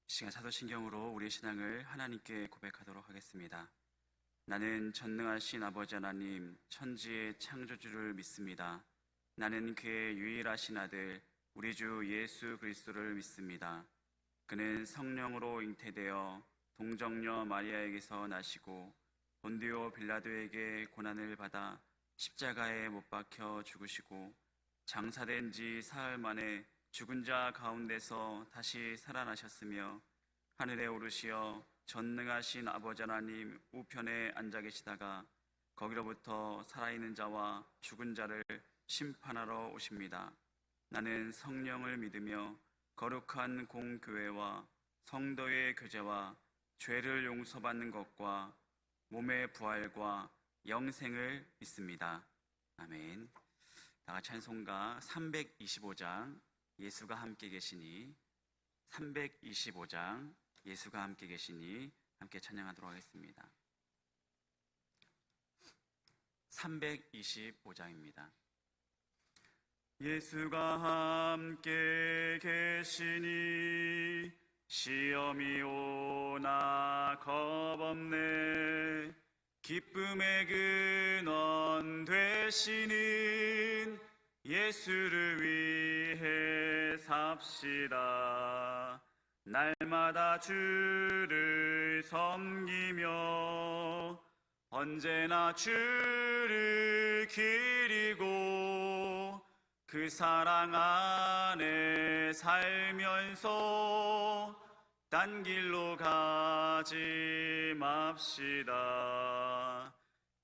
이 시간 사도신경으로 우리의 신앙을 하나님께 고백하도록 하겠습니다. 나는 전능하신 아버지 하나님, 천지의 창조주를 믿습니다. 나는 그의 유일하신 아들, 우리 주 예수 그리스도를 믿습니다. 그는 성령으로 잉태되어 동정녀 마리아에게서 나시고 본디오 빌라도에게 고난을 받아 십자가에 못 박혀 죽으시고 장사된 지 사흘 만에 죽은 자 가운데서 다시 살아나셨으며 하늘에 오르시어 전능하신 아버지 하나님 우편에 앉아 계시다가 거기로부터 살아있는 자와 죽은 자를 심판하러 오십니다. 나는 성령을 믿으며 거룩한 공교회와 성도의 교제와 죄를 용서받는 것과 몸의 부활과 영생을 믿습니다. 아멘. 다같이 찬송가 325장 예수가 함께 계시니, 325장 예수가 함께 계시니 함께 찬양하도록 하겠습니다. 325장입니다. 예수가 함께 계시니 시험이 오나 겁없네. 기쁨의 근원 되시는 예수를 위해 삽시다. 날마다 주를 섬기며 언제나 주를 기리고 그 사랑 안에 살면서 딴 길로 가지 맙시다.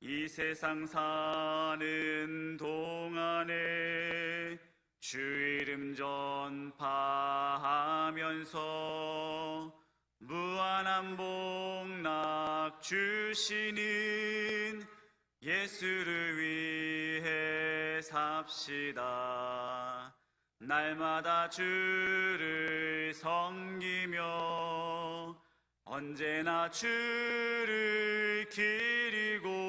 이 세상 사는 동안에 주 이름 전파하면서 무한한 복락 주시는 예수를 위해 삽시다. 날마다 주를 섬기며 언제나 주를 기리고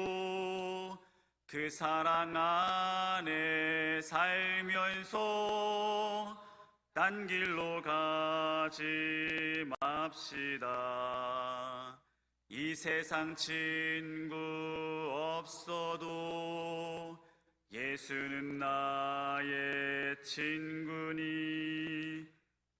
그 사랑 안에 살면서 딴 길로 가지 맙시다. 이 세상 친구 없어도 예수는 나의 친구니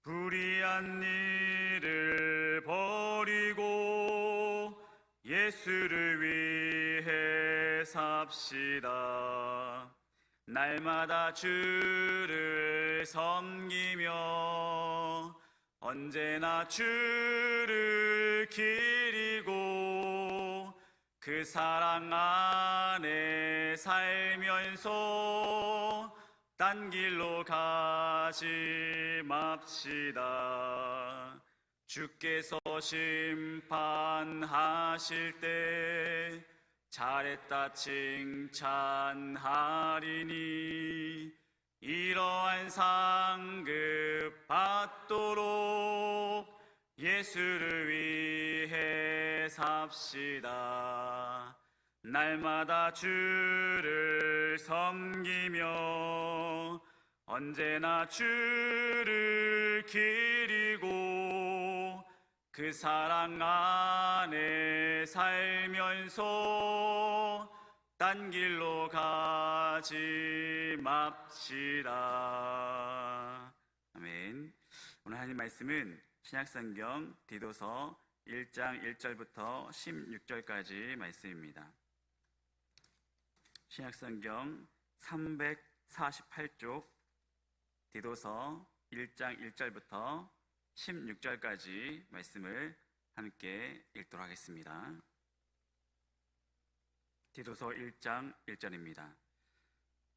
불의한 일을 버리고 예수를 위해 삽시다. 날마다 주를 섬기며 언제나 주를 기리고 그 사랑 안에 살면서 딴 길로 가지 맙시다. 주께서 심판하실 때 잘했다 칭찬하리니 이러한 상급 받도록 예수를 위해 삽시다. 날마다 주를 섬기며 언제나 주를 기리고 그 사랑 안에 살면서 딴 길로 가지 맙시다. 아멘. 오늘 하나님 말씀은 신약성경 디도서 1장 1절부터 16절까지 말씀입니다. 신약성경 348쪽 디도서 1장 1절부터 16절까지 말씀을 함께 읽도록 하겠습니다. 디도서 1장 1절입니다.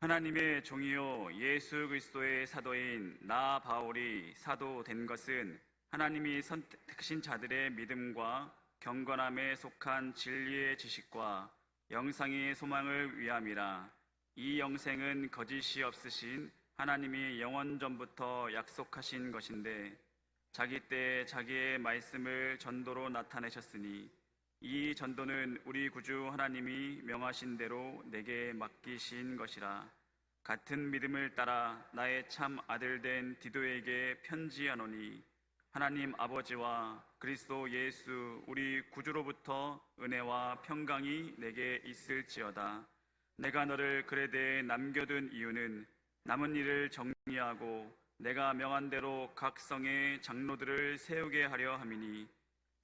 하나님의 종이요 예수 그리스도의 사도인 나 바울이 사도 된 것은 하나님이 선택하신 자들의 믿음과 경건함에 속한 진리의 지식과 영생의 소망을 위함이라. 이 영생은 거짓이 없으신 하나님이 영원 전부터 약속하신 것인데 자기 때 자기의 말씀을 전도로 나타내셨으니 이 전도는 우리 구주 하나님이 명하신 대로 내게 맡기신 것이라. 같은 믿음을 따라 나의 참 아들 된 디도에게 편지하노니 하나님 아버지와 그리스도 예수 우리 구주로부터 은혜와 평강이 내게 있을지어다. 내가 너를 그레데에 남겨둔 이유는 남은 일을 정리하고 내가 명한 대로 각 성의 장로들을 세우게 하려 함이니,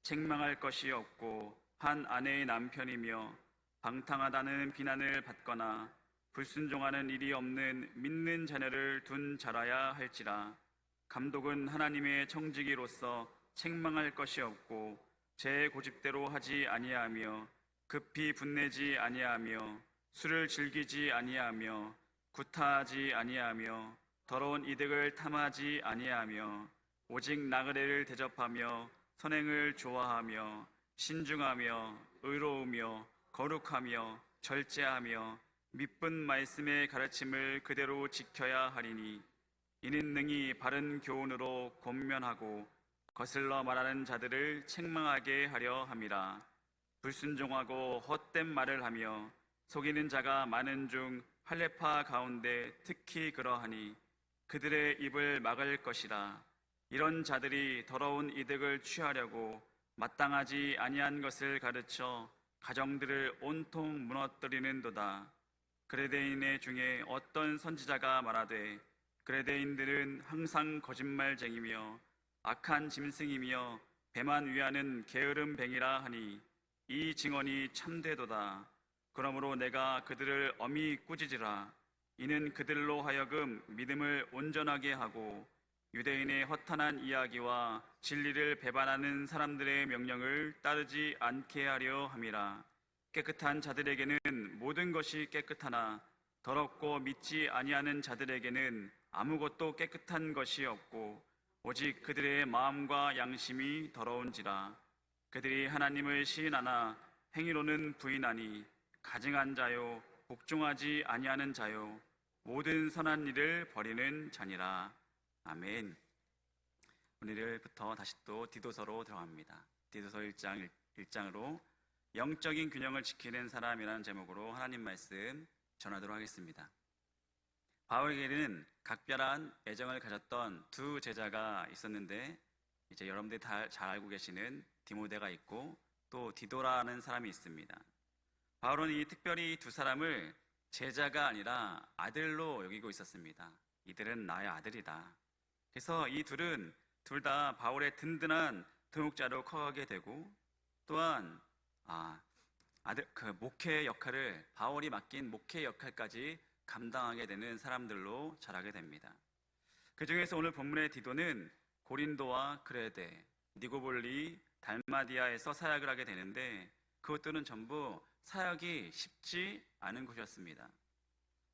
책망할 것이 없고 한 아내의 남편이며 방탕하다는 비난을 받거나 불순종하는 일이 없는 믿는 자녀를 둔 자라야 할지라. 감독은 하나님의 청지기로서 책망할 것이 없고 제 고집대로 하지 아니하며 급히 분내지 아니하며 술을 즐기지 아니하며 구타하지 아니하며 더러운 이득을 탐하지 아니하며 오직 나그네를 대접하며 선행을 좋아하며 신중하며 의로우며 거룩하며 절제하며 미쁜 말씀의 가르침을 그대로 지켜야 하리니, 이는 능히 바른 교훈으로 권면하고 거슬러 말하는 자들을 책망하게 하려 함이라. 불순종하고 헛된 말을 하며 속이는 자가 많은 중 할례파 가운데 특히 그러하니 그들의 입을 막을 것이라. 이런 자들이 더러운 이득을 취하려고 마땅하지 아니한 것을 가르쳐 가정들을 온통 무너뜨리는도다. 그레데인의 중에 어떤 선지자가 말하되 그레데인들은 항상 거짓말쟁이며 악한 짐승이며 배만 위하는 게으름 뱅이라 하니 이 증언이 참되도다. 그러므로 내가 그들을 엄히 꾸짖으라. 이는 그들로 하여금 믿음을 온전하게 하고 유대인의 허탄한 이야기와 진리를 배반하는 사람들의 명령을 따르지 않게 하려 함이라. 깨끗한 자들에게는 모든 것이 깨끗하나 더럽고 믿지 아니하는 자들에게는 아무것도 깨끗한 것이 없고 오직 그들의 마음과 양심이 더러운지라. 그들이 하나님을 시인하나 행위로는 부인하니 가증한 자요 복종하지 아니하는 자요 모든 선한 일을 버리는 자니라. 아멘. 오늘부터 다시 또 디도서로 들어갑니다. 디도서 1장으로 영적인 균형을 지키는 사람이라는 제목으로 하나님 말씀 전하도록 하겠습니다. 바울에게는 각별한 애정을 가졌던 두 제자가 있었는데, 이제 여러분들이 다 잘 알고 계시는 디모데가 있고 또 디도라는 사람이 있습니다. 바울은 이 특별히 두 사람을 제자가 아니라 아들로 여기고 있었습니다. 이들은 나의 아들이다. 그래서 이 둘은 둘 다 바울의 든든한 동역자로 커가게 되고, 또한 목회 역할을, 바울이 맡긴 목회 역할까지 감당하게 되는 사람들로 자라게 됩니다. 그 중에서 오늘 본문의 디도는 고린도와 그레데, 니고볼리, 달마디아에서 사역을 하게 되는데, 그것들은 전부 사역이 쉽지 않은 곳이었습니다.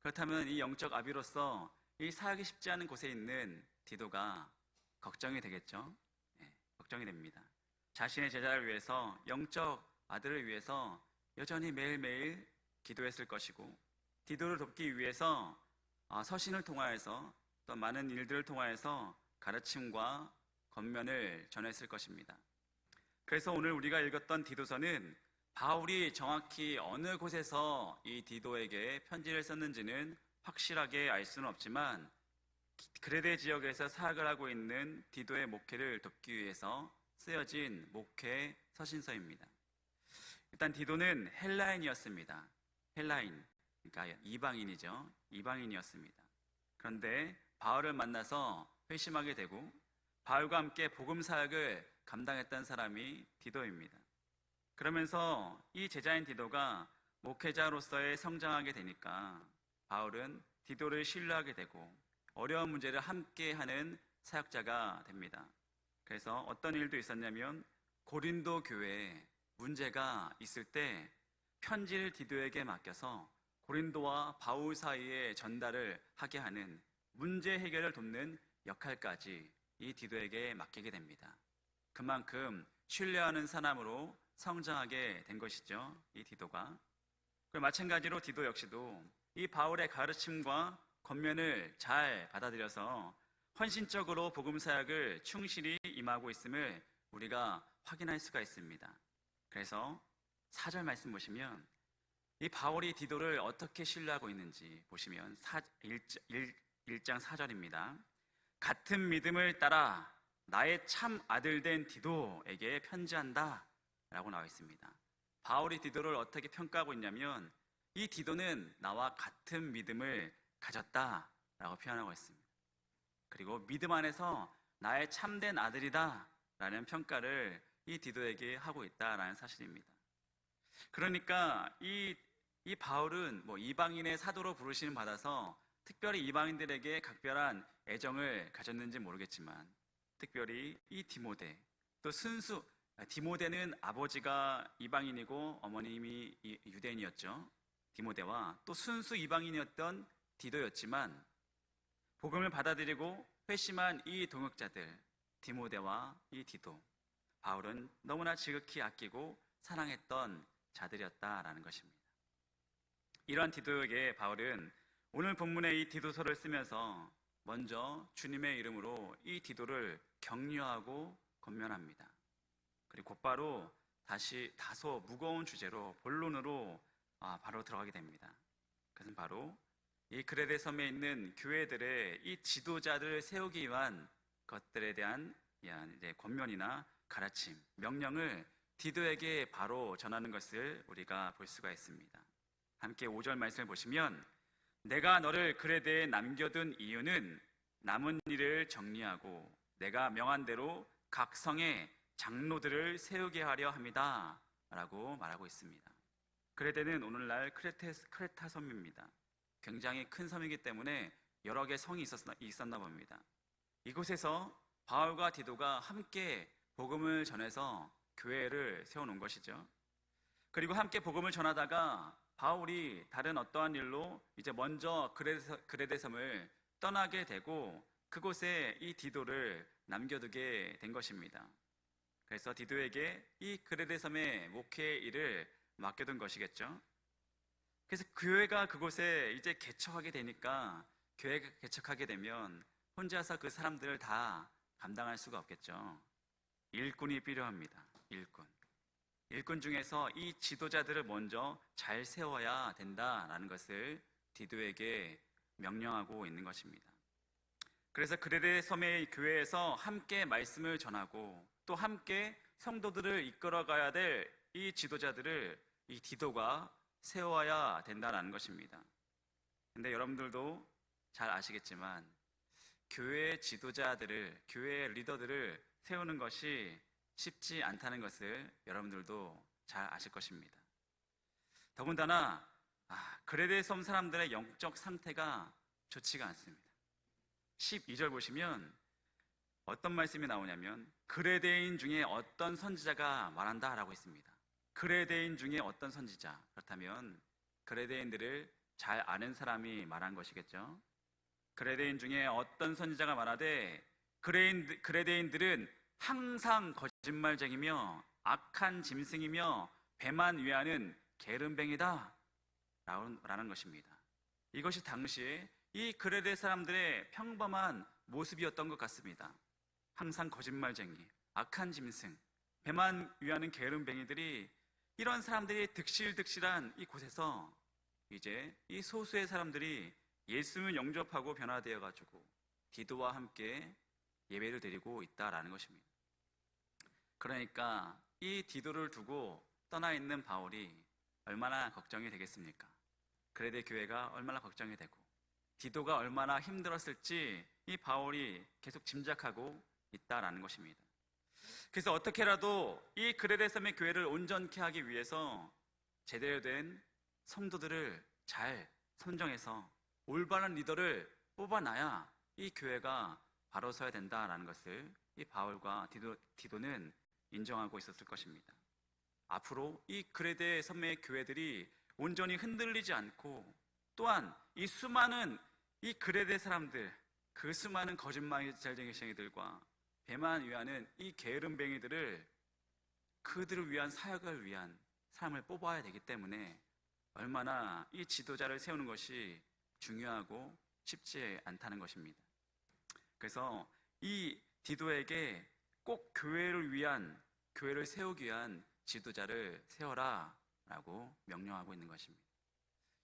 그렇다면 이 영적 아비로서 이 사역이 쉽지 않은 곳에 있는 디도가 걱정이 되겠죠. 걱정이 됩니다. 자신의 제자를 위해서, 영적 아들을 위해서 여전히 매일매일 기도했을 것이고, 디도를 돕기 위해서 서신을 통하여서 또 많은 일들을 통하여서 가르침과 권면을 전했을 것입니다. 그래서 오늘 우리가 읽었던 디도서는 바울이 정확히 어느 곳에서 이 디도에게 편지를 썼는지는 확실하게 알 수는 없지만, 그레데 지역에서 사역을 하고 있는 디도의 목회를 돕기 위해서 쓰여진 목회 서신서입니다. 일단 디도는 헬라인이었습니다. 헬라인, 그러니까 이방인이죠. 이방인이었습니다. 그런데 바울을 만나서 회심하게 되고 바울과 함께 복음 사역을 감당했던 사람이 디도입니다. 그러면서 이 제자인 디도가 목회자로서의 성장하게 되니까 바울은 디도를 신뢰하게 되고 어려운 문제를 함께 하는 사역자가 됩니다. 그래서 어떤 일도 있었냐면, 고린도 교회에 문제가 있을 때 편지를 디도에게 맡겨서 고린도와 바울 사이에 전달을 하게 하는, 문제 해결을 돕는 역할까지 이 디도에게 맡기게 됩니다. 그만큼 신뢰하는 사람으로 성장하게 된 것이죠, 이 디도가. 그리고 마찬가지로 디도 역시도 이 바울의 가르침과 권면을 잘 받아들여서 헌신적으로 복음 사역을 충실히 임하고 있음을 우리가 확인할 수가 있습니다. 그래서 4절 말씀 보시면 이 바울이 디도를 어떻게 신뢰하고 있는지 보시면 1장 4절입니다. 같은 믿음을 따라 나의 참 아들 된 디도에게 편지한다 라고 나와 있습니다. 바울이 디도를 어떻게 평가하고 있냐면 이 디도는 나와 같은 믿음을 가졌다 라고 표현하고 있습니다. 그리고 믿음 안에서 나의 참된 아들이다 라는 평가를 이 디도에게 하고 있다라는 사실입니다. 그러니까 이 바울은 이방인의 사도로 부르심을 받아서 특별히 이방인들에게 각별한 애정을 가졌는지 모르겠지만 특별히 이 디모데, 또 디모데는 아버지가 이방인이고 어머님이 유대인이었죠. 디모데와 또 순수 이방인이었던 디도였지만 복음을 받아들이고 회심한 이 동역자들 디모데와 이 디도, 바울은 너무나 지극히 아끼고 사랑했던 자들이었다라는 것입니다. 이러한 디도에게 바울은 오늘 본문의 이 디도서를 쓰면서 먼저 주님의 이름으로 이 디도를 격려하고 권면합니다. 그리고 곧바로 다소 무거운 주제로 본론으로 바로 들어가게 됩니다. 그것은 바로 이 그레데 섬에 있는 교회들의 이 지도자들을 세우기 위한 것들에 대한 이제 권면이나 가르침, 명령을 디도에게 바로 전하는 것을 우리가 볼 수가 있습니다. 함께 5절 말씀을 보시면 내가 너를 그레데에 남겨둔 이유는 남은 일을 정리하고 내가 명한 대로 각 성에 장로들을 세우게 하려 함이다 라고 말하고 있습니다. 그레데는 오늘날 크레타 섬입니다. 굉장히 큰 섬이기 때문에 여러 개 성이 있었나 봅니다. 이곳에서 바울과 디도가 함께 복음을 전해서 교회를 세워놓은 것이죠. 그리고 함께 복음을 전하다가 바울이 다른 어떠한 일로 이제 먼저 그레데 섬을 떠나게 되고 그곳에 이 디도를 남겨두게 된 것입니다. 그래서 디도에게 이 그레데 섬의 목회 일을 맡겨둔 것이겠죠. 그래서 교회가 그곳에 이제 개척하게 되니까 교회가 개척하게 되면 혼자서 그 사람들을 다 감당할 수가 없겠죠. 일꾼이 필요합니다. 일꾼 중에서 이 지도자들을 먼저 잘 세워야 된다라는 것을 디도에게 명령하고 있는 것입니다. 그래서 그레데 섬의 교회에서 함께 말씀을 전하고 또 함께 성도들을 이끌어가야 될 이 지도자들을 이 디도가 세워야 된다라는 것입니다. 근데 여러분들도 잘 아시겠지만 교회의 지도자들을, 교회의 리더들을 세우는 것이 쉽지 않다는 것을 여러분들도 잘 아실 것입니다. 더군다나 그레데 섬 사람들의 영적 상태가 좋지가 않습니다. 12절 보시면 어떤 말씀이 나오냐면 그레데인 중에 어떤 선지자가 말한다 라고 했습니다. 그레데인 중에 어떤 선지자, 그렇다면 그레데인들을 잘 아는 사람이 말한 것이겠죠. 그레데인 중에 어떤 선지자가 말하되 그레데인들은 항상 거짓말쟁이며 악한 짐승이며 배만 위하는 게으름뱅이다 라는 것입니다. 이것이 당시에 이 그레데 사람들의 평범한 모습이었던 것 같습니다. 항상 거짓말쟁이, 악한 짐승, 배만 위하는 게으름뱅이들이 이런 사람들이 득실득실한 이 곳에서 이제 이 소수의 사람들이 예수를 영접하고 변화되어 가지고 디도와 함께 예배를 드리고 있다라는 것입니다. 그러니까 이 디도를 두고 떠나 있는 바울이 얼마나 걱정이 되겠습니까? 그레데 교회가 얼마나 걱정이 되고 디도가 얼마나 힘들었을지 이 바울이 계속 짐작하고 있다라는 것입니다. 그래서 어떻게라도 이 그레데 섬의 교회를 온전케 하기 위해서 제대로 된 성도들을 잘 선정해서 올바른 리더를 뽑아놔야 이 교회가 바로 서야 된다라는 것을 이 바울과 디도는 인정하고 있었을 것입니다. 앞으로 이 그레데 섬의 교회들이 온전히 흔들리지 않고 또한 이 수많은 이 그레데 사람들, 그 수많은 거짓말쟁이들과 배만 위하는 이 게으름뱅이들을 그들을 위한 사역을 위한 사람을 뽑아야 되기 때문에 얼마나 이 지도자를 세우는 것이 중요하고 쉽지 않다는 것입니다. 그래서 이 디도에게 꼭 교회를 세우기 위한 지도자를 세워라 라고 명령하고 있는 것입니다.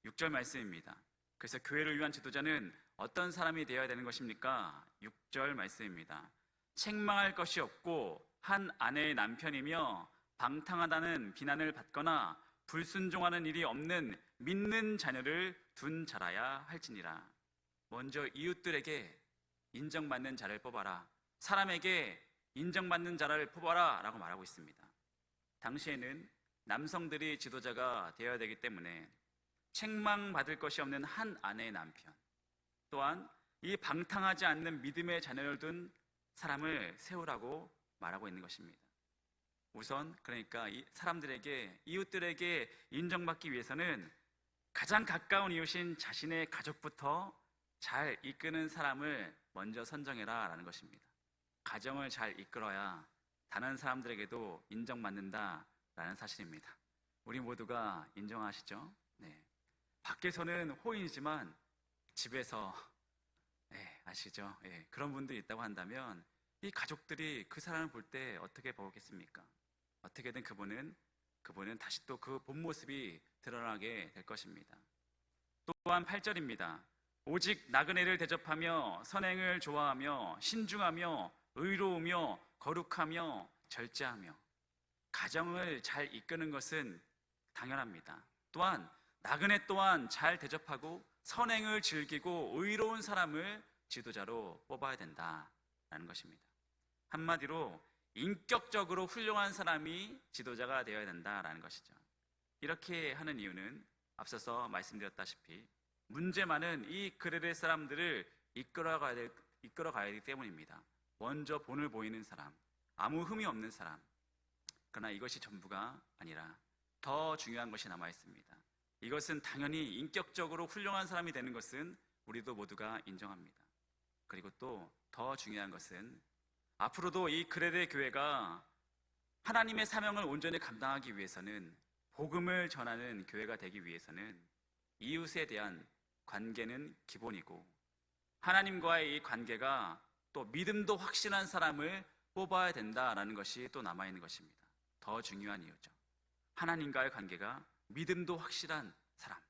6절 말씀입니다. 그래서 교회를 위한 지도자는 어떤 사람이 되어야 되는 것입니까? 6절 말씀입니다. 책망할 것이 없고 한 아내의 남편이며 방탕하다는 비난을 받거나 불순종하는 일이 없는 믿는 자녀를 둔 자라야 할지니라. 먼저 이웃들에게 인정받는 자를 뽑아라. 사람에게 인정받는 자를 뽑아라 라고 말하고 있습니다. 당시에는 남성들이 지도자가 되어야 되기 때문에 책망받을 것이 없는 한 아내의 남편, 또한 이 방탕하지 않는 믿음의 자녀를 둔 사람을 세우라고 말하고 있는 것입니다. 우선 그러니까 이 사람들에게, 이웃들에게 인정받기 위해서는 가장 가까운 이웃인 자신의 가족부터 잘 이끄는 사람을 먼저 선정해라 라는 것입니다. 가정을 잘 이끌어야 다른 사람들에게도 인정받는다 라는 사실입니다. 우리 모두가 인정하시죠? 네. 밖에서는 호인이지만 집에서 아시죠? 그런 분들이 있다고 한다면 이 가족들이 그 사람을 볼 때 어떻게 보겠습니까? 어떻게든 그분은 다시 또 그 본 모습이 드러나게 될 것입니다. 또한 8절입니다. 오직 나그네를 대접하며 선행을 좋아하며 신중하며 의로우며 거룩하며 절제하며. 가정을 잘 이끄는 것은 당연합니다. 또한 나그네 또한 잘 대접하고 선행을 즐기고 의로운 사람을 지도자로 뽑아야 된다라는 것입니다. 한마디로 인격적으로 훌륭한 사람이 지도자가 되어야 된다라는 것이죠. 이렇게 하는 이유는 앞서서 말씀드렸다시피 문제 많은 이 그레데 사람들을 이끌어가야 되기 때문입니다. 먼저 본을 보이는 사람, 아무 흠이 없는 사람. 그러나 이것이 전부가 아니라 더 중요한 것이 남아 있습니다. 이것은 당연히 인격적으로 훌륭한 사람이 되는 것은 우리도 모두가 인정합니다. 그리고 또 더 중요한 것은 앞으로도 이 그레데 교회가 하나님의 사명을 온전히 감당하기 위해서는, 복음을 전하는 교회가 되기 위해서는 이웃에 대한 관계는 기본이고, 하나님과의 이 관계가 또 믿음도 확실한 사람을 뽑아야 된다라는 것이 또 남아있는 것입니다. 더 중요한 이유죠. 하나님과의 관계가 믿음도 확실한 사람,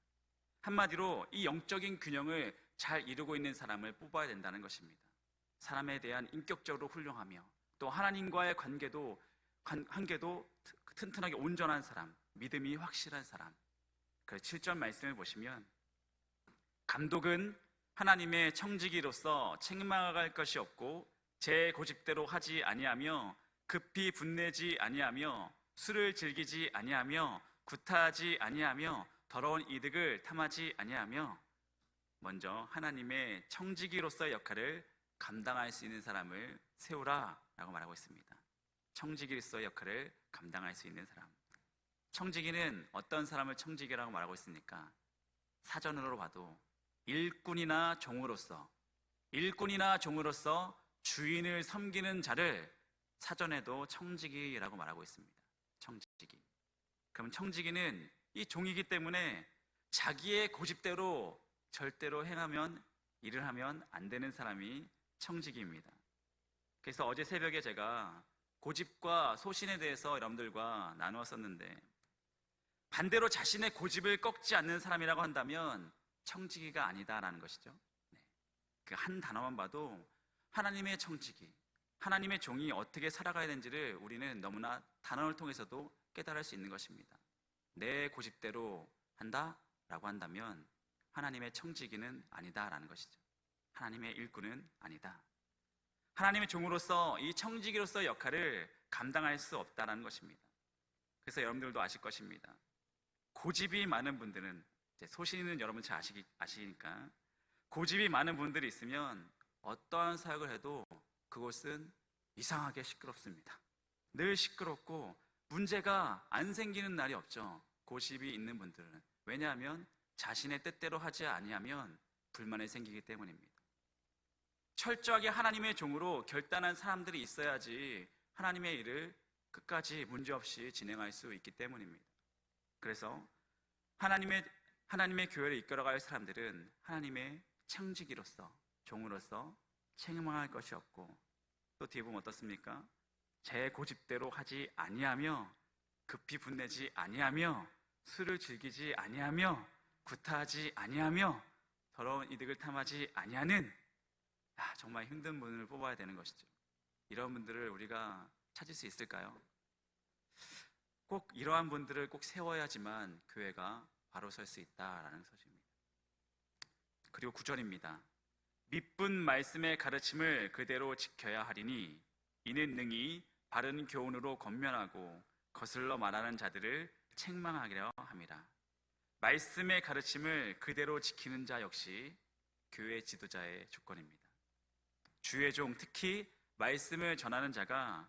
한마디로 이 영적인 균형을 잘 이루고 있는 사람을 뽑아야 된다는 것입니다. 사람에 대한 인격적으로 훌륭하며 또 하나님과의 관계도 튼튼하게 온전한 사람, 믿음이 확실한 사람. 그 7절 말씀을 보시면, 감독은 하나님의 청지기로서 책망할 것이 없고 제 고집대로 하지 아니하며 급히 분내지 아니하며 술을 즐기지 아니하며 구타하지 아니하며 더러운 이득을 탐하지 아니하며. 먼저 하나님의 청지기로서의 역할을 감당할 수 있는 사람을 세우라 라고 말하고 있습니다. 청지기로서의 역할을 감당할 수 있는 사람. 청지기는 어떤 사람을 청지기라고 말하고 있습니까? 사전으로 봐도 일꾼이나 종으로서 주인을 섬기는 자를 사전에도 청지기라고 말하고 있습니다. 청지기. 그럼 청지기는 이 종이기 때문에 자기의 고집대로 절대로 일을 하면 안 되는 사람이 청지기입니다. 그래서 어제 새벽에 제가 고집과 소신에 대해서 여러분들과 나누었었는데, 반대로 자신의 고집을 꺾지 않는 사람이라고 한다면 청지기가 아니다라는 것이죠. 그 한 단어만 봐도 하나님의 청지기, 하나님의 종이 어떻게 살아가야 되는지를 우리는 너무나 단어를 통해서도 깨달을 수 있는 것입니다. 내 고집대로 한다라고 한다면 하나님의 청지기는 아니다라는 것이죠. 하나님의 일꾼은 아니다. 하나님의 종으로서 이 청지기로서의 역할을 감당할 수 없다라는 것입니다. 그래서 여러분들도 아실 것입니다. 고집이 많은 분들은, 소신 있는 여러분 잘 아시니까, 고집이 많은 분들이 있으면 어떠한 사역을 해도 그곳은 이상하게 시끄럽습니다. 늘 시끄럽고 문제가 안 생기는 날이 없죠. 고집이 있는 분들은. 왜냐하면 자신의 뜻대로 하지 아니하면 불만이 생기기 때문입니다. 철저하게 하나님의 종으로 결단한 사람들이 있어야지 하나님의 일을 끝까지 문제없이 진행할 수 있기 때문입니다. 그래서 하나님의 교회를 이끌어갈 사람들은 하나님의 청지기로서, 종으로서 책망할 것이 없고, 또 뒤에 보면 어떻습니까? 제 고집대로 하지 아니하며 급히 분내지 아니하며 술을 즐기지 아니하며 구타하지 아니하며 더러운 이득을 탐하지 아니하는, 정말 힘든 분을 뽑아야 되는 것이죠. 이런 분들을 우리가 찾을 수 있을까요? 꼭 이러한 분들을 꼭 세워야지만 교회가 바로 설 수 있다라는 것입니다. 그리고 9절입니다. 믿분 말씀의 가르침을 그대로 지켜야 하리니 이는 능히 바른 교훈으로 권면하고 거슬러 말하는 자들을 책망하려 함이라. 말씀의 가르침을 그대로 지키는 자 역시 교회 지도자의 조건입니다. 주의 종, 특히 말씀을 전하는 자가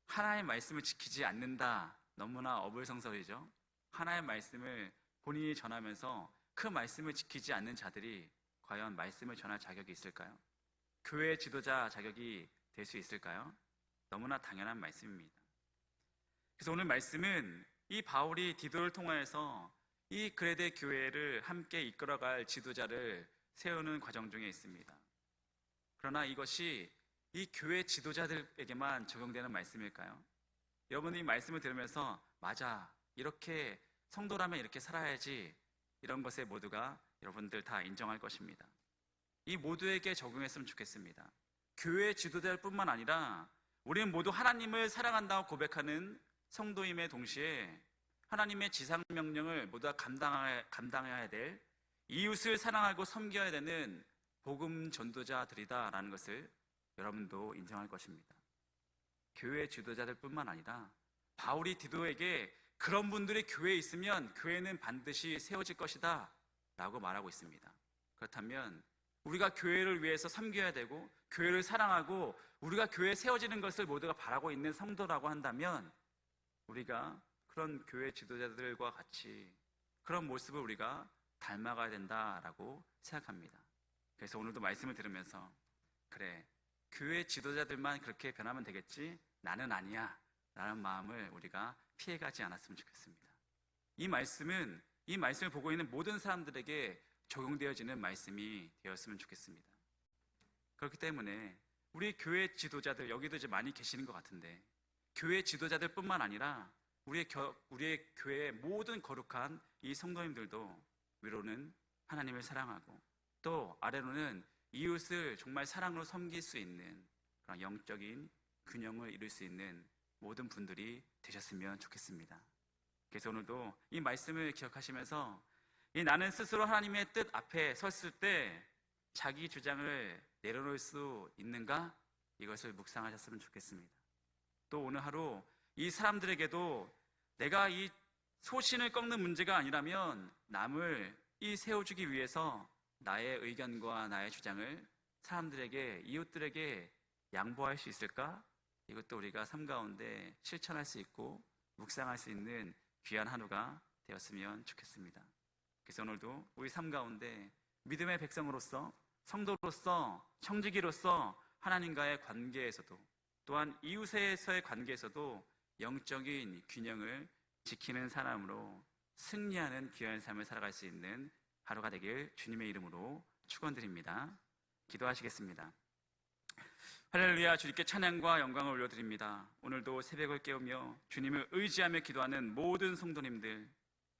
하나의 말씀을 지키지 않는다, 너무나 어불성설이죠. 하나의 말씀을 본인이 전하면서 그 말씀을 지키지 않는 자들이 과연 말씀을 전할 자격이 있을까요? 교회 지도자 자격이 될 수 있을까요? 너무나 당연한 말씀입니다. 그래서 오늘 말씀은 이 바울이 디도를 통하여서 이 그레데 교회를 함께 이끌어갈 지도자를 세우는 과정 중에 있습니다. 그러나 이것이 이 교회 지도자들에게만 적용되는 말씀일까요? 여러분이 이 말씀을 들으면서 맞아, 이렇게 성도라면 이렇게 살아야지, 이런 것에 모두가 여러분들 다 인정할 것입니다. 이 모두에게 적용했으면 좋겠습니다. 교회 지도자일 뿐만 아니라 우리는 모두 하나님을 사랑한다고 고백하는 성도임의 동시에 하나님의 지상명령을 모두가 감당해야 될, 이웃을 사랑하고 섬겨야 되는 복음 전도자들이다라는 것을 여러분도 인정할 것입니다. 교회 지도자들 뿐만 아니라 바울이 디도에게 그런 분들이 교회에 있으면 교회는 반드시 세워질 것이다 라고 말하고 있습니다. 그렇다면 우리가 교회를 위해서 섬겨야 되고 교회를 사랑하고 우리가 교회에 세워지는 것을 모두가 바라고 있는 성도라고 한다면 우리가 그런 교회 지도자들과 같이 그런 모습을 우리가 닮아가야 된다라고 생각합니다. 그래서 오늘도 말씀을 들으면서 그래, 교회 지도자들만 그렇게 변하면 되겠지 나는 아니야 라는 마음을 우리가 피해가지 않았으면 좋겠습니다. 이 말씀을 보고 있는 모든 사람들에게 적용되어지는 말씀이 되었으면 좋겠습니다. 그렇기 때문에 우리 교회 지도자들, 여기도 이제 많이 계시는 것 같은데, 교회 지도자들 뿐만 아니라 우리의 교회의 모든 거룩한 이 성도님들도 위로는 하나님을 사랑하고 또 아래로는 이웃을 정말 사랑으로 섬길 수 있는 그런 영적인 균형을 이룰 수 있는 모든 분들이 되셨으면 좋겠습니다. 그래서 오늘도 이 말씀을 기억하시면서 나는 스스로 하나님의 뜻 앞에 섰을 때 자기 주장을 내려놓을 수 있는가? 이것을 묵상하셨으면 좋겠습니다. 또 오늘 하루 이 사람들에게도 내가 이 소신을 꺾는 문제가 아니라면 남을 세워주기 위해서 나의 의견과 나의 주장을 사람들에게, 이웃들에게 양보할 수 있을까? 이것도 우리가 삶 가운데 실천할 수 있고 묵상할 수 있는 귀한 하루가 되었으면 좋겠습니다. 그래서 오늘도 우리 삶 가운데 믿음의 백성으로서, 성도로서, 청지기로서 하나님과의 관계에서도 또한 이웃에서의 관계에서도 영적인 균형을 지키는 사람으로 승리하는 귀한 삶을 살아갈 수 있는 하루가 되길 주님의 이름으로 축원드립니다. 기도하시겠습니다. 할렐루야. 주님께 찬양과 영광을 올려드립니다. 오늘도 새벽을 깨우며 주님을 의지하며 기도하는 모든 성도님들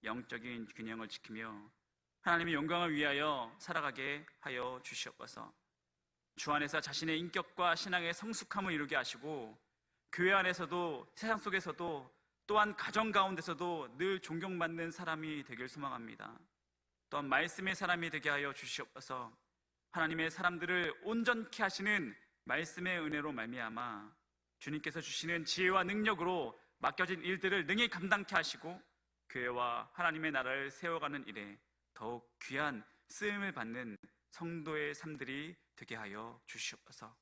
영적인 균형을 지키며 하나님의 영광을 위하여 살아가게 하여 주시옵소서. 주 안에서 자신의 인격과 신앙의 성숙함을 이루게 하시고 교회 안에서도 세상 속에서도 또한 가정 가운데서도 늘 존경받는 사람이 되길 소망합니다. 또한 말씀의 사람이 되게 하여 주시옵소서. 하나님의 사람들을 온전케 하시는 말씀의 은혜로 말미암아 주님께서 주시는 지혜와 능력으로 맡겨진 일들을 능히 감당케 하시고 교회와 하나님의 나라를 세워가는 일에 더욱 귀한 쓰임을 받는 성도의 삶들이 되게 하여 주시옵소서.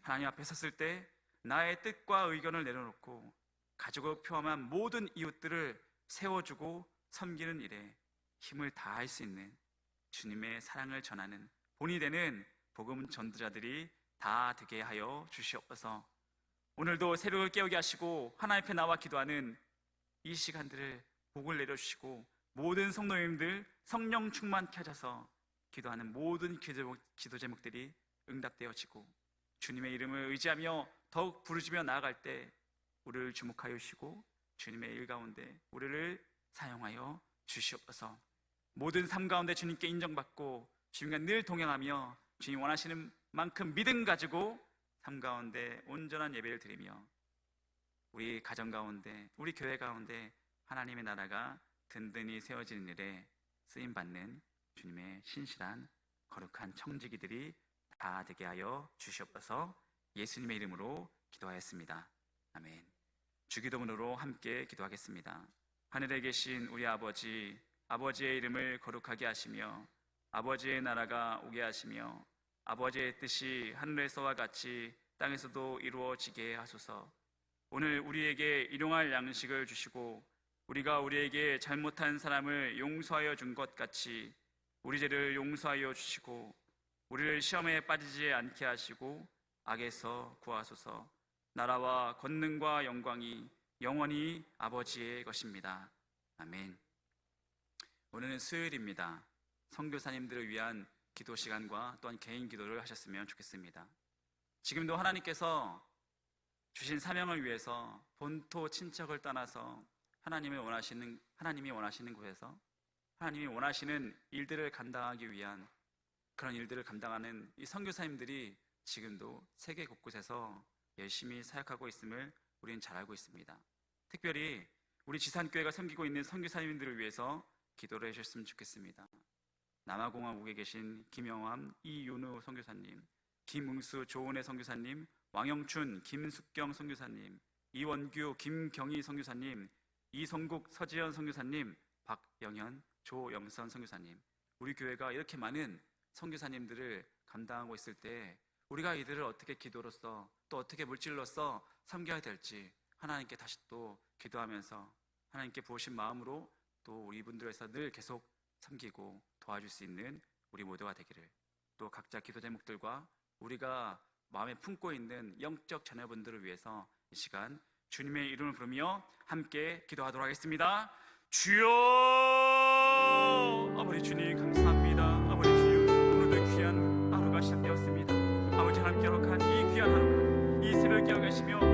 하나님 앞에 섰을 때 나의 뜻과 의견을 내려놓고 가족을 포함한 모든 이웃들을 세워주고 섬기는 일에 힘을 다할 수 있는 주님의 사랑을 전하는 본이 되는 복음 전도자들이 다 되게 하여 주시옵소서. 오늘도 새벽을 깨우게 하시고 하나님 앞에 나와 기도하는 이 시간들을 복을 내려주시고 모든 성도님들 성령 충만케 하셔서 기도하는 모든 기도 제목들이 응답되어지고 주님의 이름을 의지하며 더욱 부르짖으며 나아갈 때 우리를 주목하여 주시고 주님의 일 가운데 우리를 사용하여 주시옵소서. 모든 삶 가운데 주님께 인정받고 주님과 늘 동행하며 주님 원하시는 만큼 믿음 가지고 삶 가운데 온전한 예배를 드리며 우리 가정 가운데, 우리 교회 가운데 하나님의 나라가 든든히 세워지는 일에 쓰임받는 주님의 신실한 거룩한 청지기들이 다 되게 하여 주시옵소서. 예수님의 이름으로 기도하였습니다. 아멘. 주기도문으로 함께 기도하겠습니다. 하늘에 계신 우리 아버지, 아버지의 이름을 거룩하게 하시며 아버지의 나라가 오게 하시며 아버지의 뜻이 하늘에서와 같이 땅에서도 이루어지게 하소서. 오늘 우리에게 일용할 양식을 주시고 우리가 우리에게 잘못한 사람을 용서하여 준 것 같이 우리 죄를 용서하여 주시고 우리를 시험에 빠지지 않게 하시고 악에서 구하소서. 나라와 권능과 영광이 영원히 아버지의 것입니다. 아멘. 오늘은 수요일입니다. 선교사님들을 위한 기도 시간과 또한 개인 기도를 하셨으면 좋겠습니다. 지금도 하나님께서 주신 사명을 위해서 본토 친척을 떠나서 하나님이 원하시는 곳에서 하나님이 원하시는 일들을 감당하기 위한 그런 일들을 감당하는 이 선교사님들이 지금도 세계 곳곳에서 열심히 사역하고 있음을 우리는 잘 알고 있습니다. 특별히 우리 지산교회가 섬기고 있는 선교사님들을 위해서 기도를 해주셨으면 좋겠습니다. 남아공화국에 계신 김영함, 이윤우 선교사님, 김응수, 조은혜 선교사님, 왕영춘, 김숙경 선교사님, 이원규, 김경희 선교사님, 이성국, 서지연 선교사님, 박영현, 조영선 선교사님, 우리 교회가 이렇게 많은 선교사님들을 감당하고 있을 때 우리가 이들을 어떻게 기도로서 또 어떻게 물질로서 섬겨야 될지 하나님께 다시 또 기도하면서 하나님께 부으신 마음으로 또 우리 분들에서 늘 계속 섬기고 도와줄 수 있는 우리 모두가 되기를, 또 각자 기도 제목들과 우리가 마음에 품고 있는 영적 자녀분들을 위해서 이 시간 주님의 이름을 부르며 함께 기도하도록 하겠습니다. 주여! 아버지 주님 감사합니다. 아버지 주님, 오늘도 귀한 하루가 시작되었습니다. 아버지 하나님께 허락한 이 귀한 하루가 이 새벽에 계시며